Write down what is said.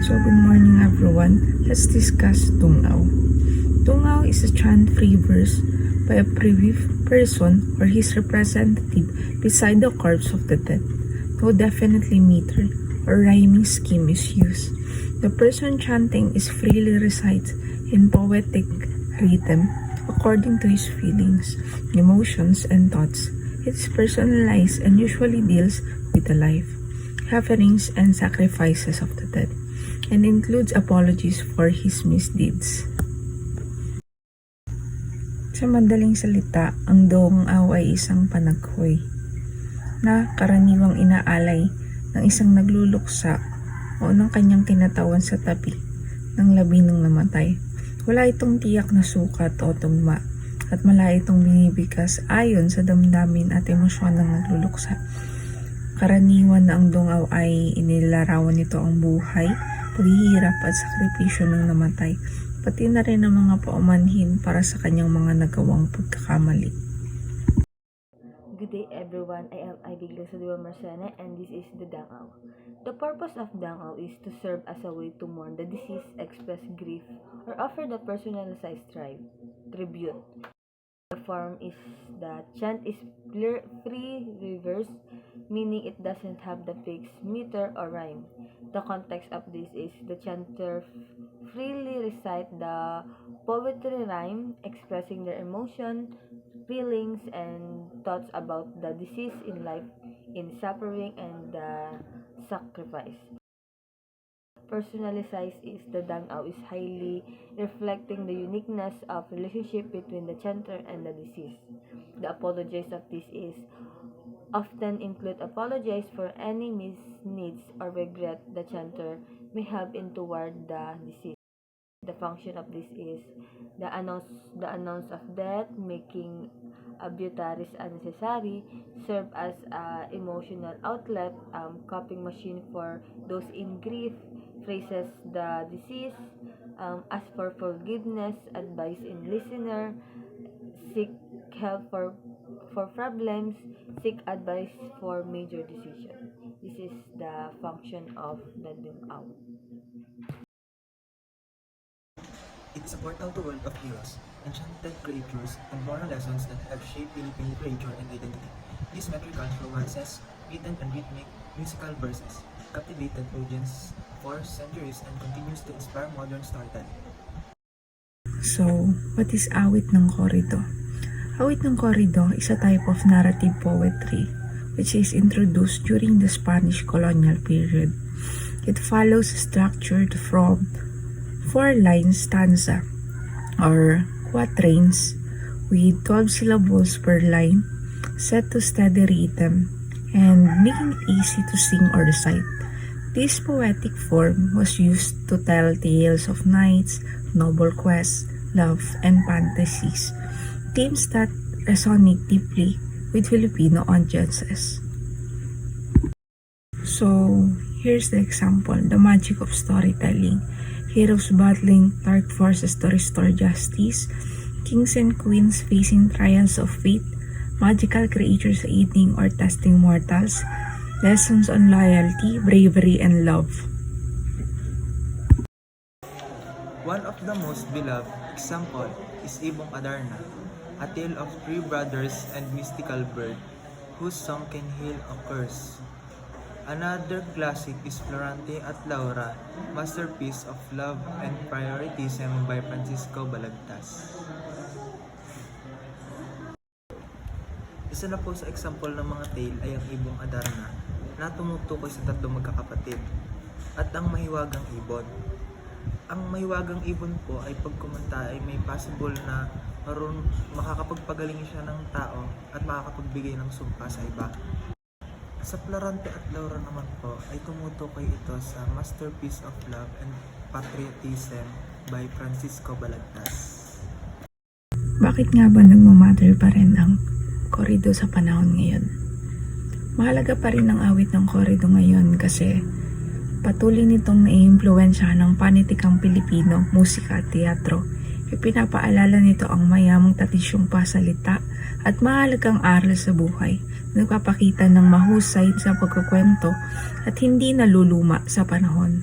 So good morning everyone. Let's discuss Tungaw. Tungaw is a chant-free verse by a bereaved person or his representative beside the corpse of the dead. No definitely meter or rhyming scheme is used. The person chanting is freely recites in poetic rhythm according to his feelings, emotions, and thoughts. It is personalized and usually deals with the life, happenings, and sacrifices of the dead, and includes apologies for his misdeeds. Sa madaling salita, ang Tungaw ay isang panaghoy na karaniwang inaalay ng isang nagluluksa o ng kanyang kinatawan sa tabi ng labi ng namatay. Wala itong tiyak na sukat o tugma at malaya itong binibigkas ayon sa damdamin at emosyon ng nagluluksa. Karaniwan na ang Tungaw ay inilarawan nito ang buhay, paghihirap at sakripisyo ng namatay, pati na rin ang mga paumanhin para sa kanyang mga nagawang pagkakamali. Good day everyone, I am Ibigla Saliwa Marcena and this is the Tungaw. The purpose of Tungaw is to serve as a way to mourn the deceased, express grief, or offer the personalized tribute. The form is the chant is free reverse, meaning it doesn't have the fixed meter or rhyme. The context of this is the chanter freely recite the poetry rhyme, expressing their emotion, feelings, and thoughts about the deceased in life, in suffering, and the sacrifice. Personalized is the Tungaw is highly reflecting the uniqueness of relationship between the chanter and the deceased. The apologies of this is often include apologize for any misneeds or regret the chanter may have in toward the deceased. The function of this is the announce of death, making obituaries unnecessary, serve as a emotional outlet, coping machine for those in grief, phrases the deceased, ask for forgiveness, advice in listener, seek help for problems, seek advice for major decision. This is the function of the Tungaw. It is a portal to world of heroes, enchanted creatures, and moral lessons that have shaped Philippine literature and identity. These metrical romances, written and rhythmic musical verses, captivated audience for centuries and continues to inspire modern storytelling. So, what is awit ng korido? Awit ng korido is a type of narrative poetry which is introduced during the Spanish colonial period. It follows a structure from 4-line stanza or quatrains with 12 syllables per line, set to steady rhythm and making it easy to sing or recite. This poetic form was used to tell tales of knights, noble quests, love, and fantasies, themes that resonate deeply with Filipino audiences. So, here's the example, the magic of storytelling. Heroes battling dark forces to restore justice, kings and queens facing trials of fate, magical creatures aiding or testing mortals, lessons on loyalty, bravery, and love. One of the most beloved example is Ibong Adarna, a tale of 3 brothers and mystical bird whose song can heal a curse. Another classic is Florante at Laura, masterpiece of love and patriotism by Francisco Balagtas. Isa na po sa example ng mga tale ay ang Ibong Adarna na tumutukoy sa 3 magkakapatid at ang Mahiwagang Ibon. Ang Mahiwagang Ibon po ay pag kumanta ay may possible na makakapagpagaling siya ng tao at makakapagbigay ng sumpa sa iba. Sa Florante at Laura naman po ay tumutukoy ito sa Masterpiece of Love and Patriotism by Francisco Balagtas. Bakit nga ba nagmamatter pa rin ang korido sa panahon ngayon? Mahalaga pa rin ang awit ng korido ngayon kasi patuloy nitong naiimpluwensya ng panitikang Pilipino, musika at teatro. Ipinapaalala nito ang mayamang tradisyong pasalita at mahalagang aral sa buhay, nagpapakita ng mahusay sa pagkukwento at hindi naluluma sa panahon.